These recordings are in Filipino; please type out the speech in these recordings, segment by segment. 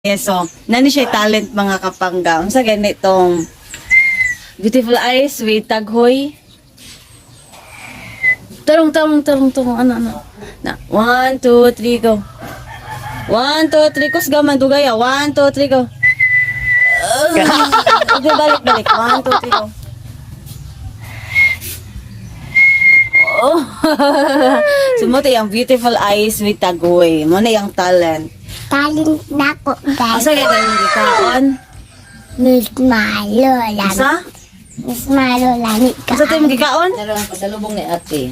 Yes, so, nani siya talent mga kapangga. Unsa ganitong beautiful eyes with taghoy. Tarong. Ano. Na, 1, 2, 3, go. 1, 2, 3, kus gaman dugaya. 1, 2, 3, go. Okay, balik. 1, 2, 3, go. Oh. Sumuti ang beautiful eyes with taghoy. Mo na yung talent. Talent na ko, guys. Asa kaya yung gikaon? Miss Malo lang. Asa? Miss Malo lang. Asa tayo magikaon? Pero ang pasalubong ni ate.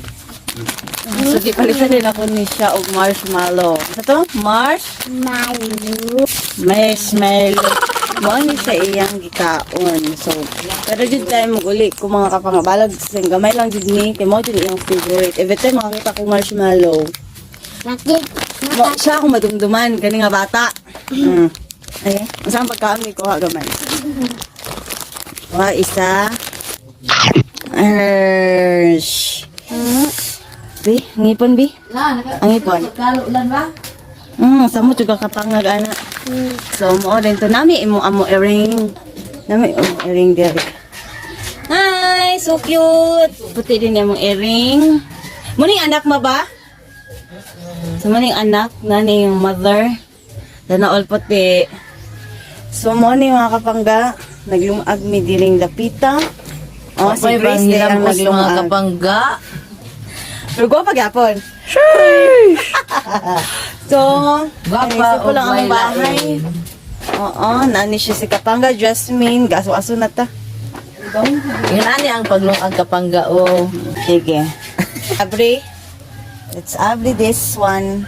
So, di palitan din ako ni siya og marshmallow. Ito to? Malo. Marshmallow. Mo ni sa iyang gikaon. So, pero jud tayo maguli kung mga kapangabalag sing gamay lang jud ni kay mo jud iyang favorite. Every time makakita ko marshmallow, siya akong madumduman kani nga bata. Ay, unsa ang pagkaon ni ko ha gamay. Wa isa. Bi, ngipon bi. Ang ipon. Kalulan ba? Samo juga kapangag ana. So mo rin to nami imo amo earring. Nami amo earring diri. Hi, so cute. Puti din yung earring. Muning anak mo ba? So muning anak, nani yung mother. Dana all puti. So mo ni mga kapangga, naglungag mi diring dapita. Oh, si Grace din ang mga naglungag. kapangga. Pero gwa pagyapon. So, Gwapa ko lang o ang may bahay. lain. Oo, nani siya si Kapangga, Jasmine, gaso-aso na ta. Yun ani ang paglungag kapangga o. Sige. Abri. Let's abri this one.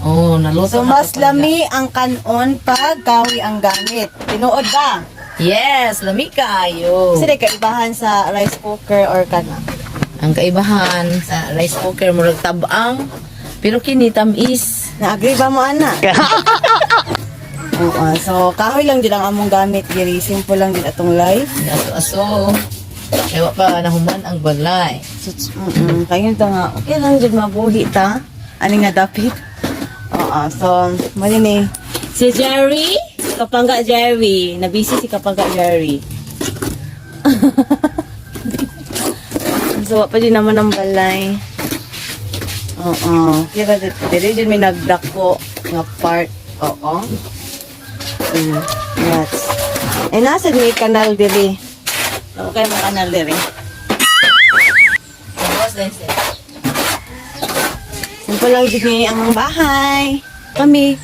Oh, naluto So, na mas kapangga. lami ang kanon pag kawi ang gamit. Tinuod ba? Yes, lami kaayo. Kasi kaibahan sa rice cooker or kana. Ang kaibahan sa rice cooker murag tabang pero kini tamis. Na-agree ba mo, ana? Oo, so kahoy lang din ang among gamit. Diri, simple lang din atong life. Aso. Ewa pa nahuman ang balay. Kayo ito nga, okay lang dyan mabuhi ta. Ani nga dapit. Oo, so, mali ni. Si Jerry, Kapangga Jerry. Nabisi si Kapangga Jerry. So, pa din naman ang balay. Oo. Kaya dito dyan may nagdako nga part. Oo. Yes. Eh, nasa may kanal diri. Okay, may kanal diri. Simple lang din ang bahay. Kami,